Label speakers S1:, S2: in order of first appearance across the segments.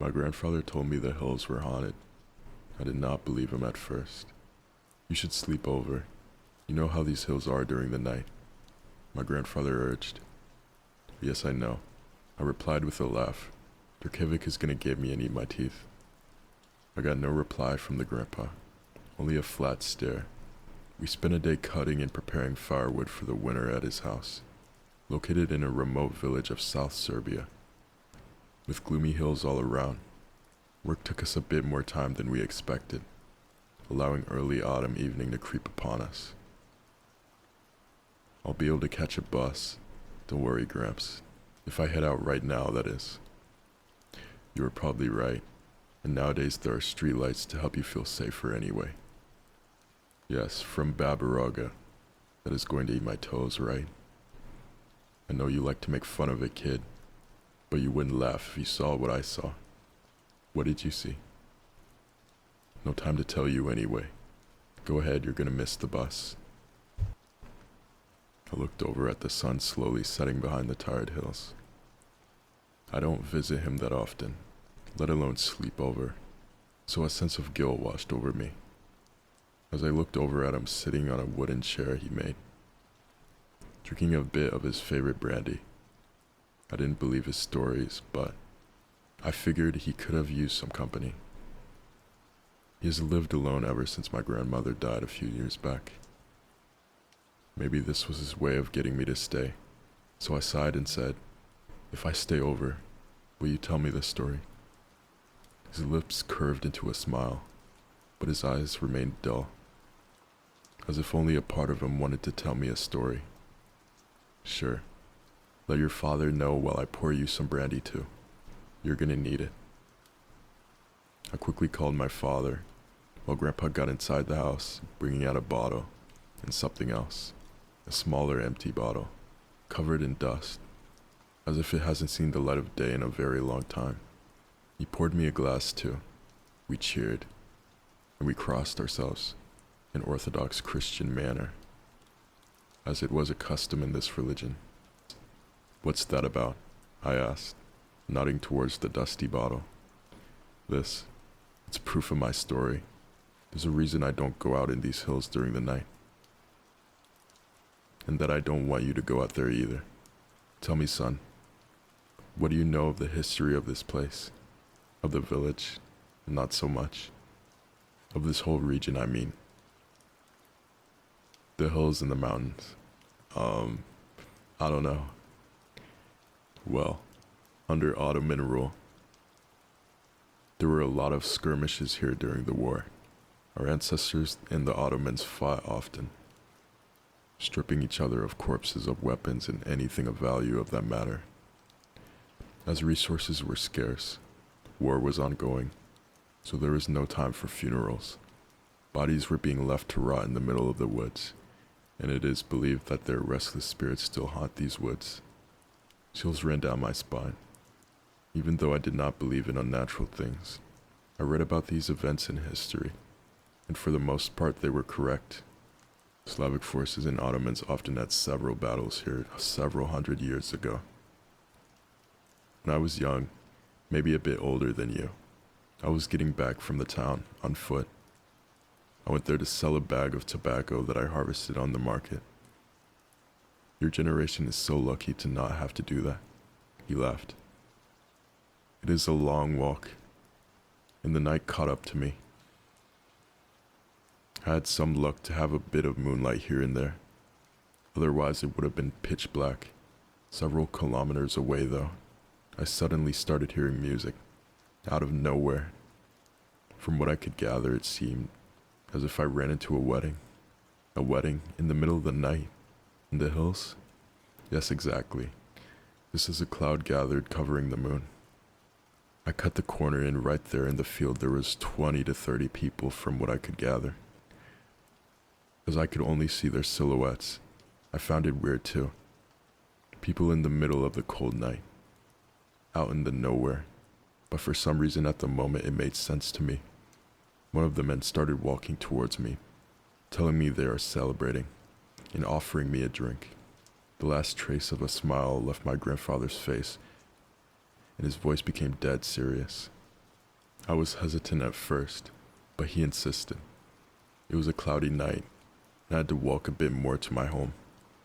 S1: My grandfather told me the hills were haunted. I did not believe him at first. You should sleep over. You know how these hills are during the night, my grandfather urged. Yes, I know, I replied with a laugh. Durkivik is gonna get me and eat my teeth. I got no reply from the grandpa, only a flat stare. We spent a day cutting and preparing firewood for the winter at his house, located in a remote village of South Serbia. With gloomy hills all around, work took us a bit more time than we expected, allowing early autumn evening to creep upon us. I'll be able to catch a bus. Don't worry, Gramps. If I head out right now, that is. You are probably right, and nowadays there are streetlights to help you feel safer anyway. Yes, from Babaroga. That is going to eat my toes, right? I know you like to make fun of it, kid, but you wouldn't laugh if you saw what I saw. What did you see? No time to tell you anyway. Go ahead, you're gonna miss the bus. I looked over at the sun slowly setting behind the tired hills. I don't visit him that often, let alone sleep over, so a sense of guilt washed over me as I looked over at him sitting on a wooden chair he made, drinking a bit of his favorite brandy. I didn't believe his stories, but I figured he could have used some company. He has lived alone ever since my grandmother died a few years back. Maybe this was his way of getting me to stay, so I sighed and said, "If I stay over, will you tell me this story?" His lips curved into a smile, but his eyes remained dull, as if only a part of him wanted to tell me a story. Sure, let your father know while I pour you some brandy too. You're gonna need it. I quickly called my father, while Grandpa got inside the house, bringing out a bottle and something else, a smaller empty bottle, covered in dust, as if it hasn't seen the light of day in a very long time. He poured me a glass too. We cheered, and we crossed ourselves in Orthodox Christian manner, as it was a custom in this religion. What's that about? I asked, nodding towards the dusty bottle. It's proof of my story. There's a reason I don't go out in these hills during the night. And that I don't want you to go out there either. Tell me, son, what do you know of the history of this place? Of the village? Not so much. Of this whole region, I mean. The hills and the mountains. I don't know. Well, under Ottoman rule, there were a lot of skirmishes here during the war. Our ancestors and the Ottomans fought often, stripping each other of corpses, of weapons, and anything of value of that matter. As resources were scarce, war was ongoing, so there was no time for funerals. Bodies were being left to rot in the middle of the woods, and it is believed that their restless spirits still haunt these woods. Chills ran down my spine. Even though I did not believe in unnatural things, I read about these events in history, and for the most part they were correct. Slavic forces and Ottomans often had several battles here several hundred years ago. When I was young, maybe a bit older than you, I was getting back from the town on foot. I went there to sell a bag of tobacco that I harvested on the market. Your generation is so lucky to not have to do that, he laughed. It is a long walk, and the night caught up to me. I had some luck to have a bit of moonlight here and there. Otherwise, it would have been pitch black. Several kilometers away, though, I suddenly started hearing music, out of nowhere. From what I could gather, it seemed as if I ran into a wedding. A wedding in the middle of the night, in the hills? Yes, exactly. Just as a cloud gathered covering the moon. I cut the corner, and right there in the field there was 20 to 30 people from what I could gather. As I could only see their silhouettes, I found it weird too. People in the middle of the cold night, out in the nowhere, but for some reason at the moment it made sense to me. One of the men started walking towards me, telling me they are celebrating, and offering me a drink. The last trace of a smile left my grandfather's face, and his voice became dead serious. I was hesitant at first, but he insisted. It was a cloudy night, and I had to walk a bit more to my home,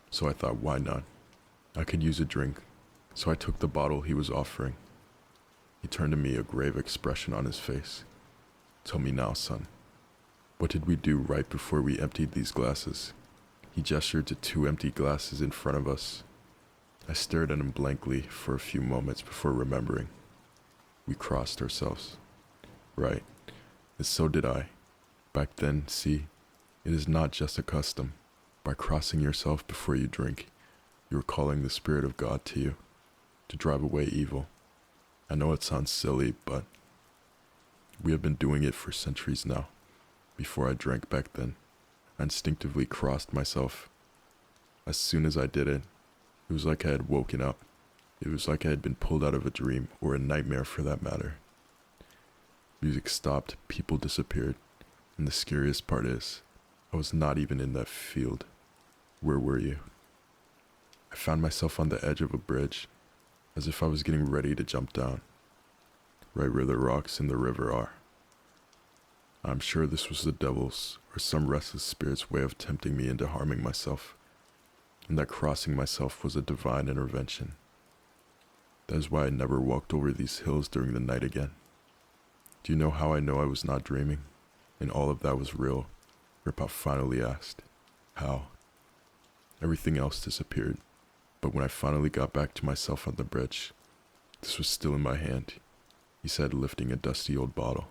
S1: so I thought, why not? I could use a drink, so I took the bottle he was offering. He turned to me, a grave expression on his face. Tell me now, son, what did we do right before we emptied these glasses? He gestured to 2 empty glasses in front of us. I stared at him blankly for a few moments before remembering. We crossed ourselves. Right, and so did I. Back then, see, it is not just a custom. By crossing yourself before you drink, you are calling the Spirit of God to you, to drive away evil. I know it sounds silly, but we have been doing it for centuries now. Before I drank back then, I instinctively crossed myself. As soon as I did it, it was like I had woken up. It was like I had been pulled out of a dream, or a nightmare for that matter. Music stopped, people disappeared, and the scariest part is, I was not even in that field. Where were you? I found myself on the edge of a bridge, as if I was getting ready to jump down, right where the rocks in the river are. I'm sure this was the devil's or some restless spirit's way of tempting me into harming myself, and that crossing myself was a divine intervention. That is why I never walked over these hills during the night again. Do you know how I know I was not dreaming, and all of that was real? Ripoff finally asked. How? Everything else disappeared, but when I finally got back to myself on the bridge, this was still in my hand, he said, lifting a dusty old bottle.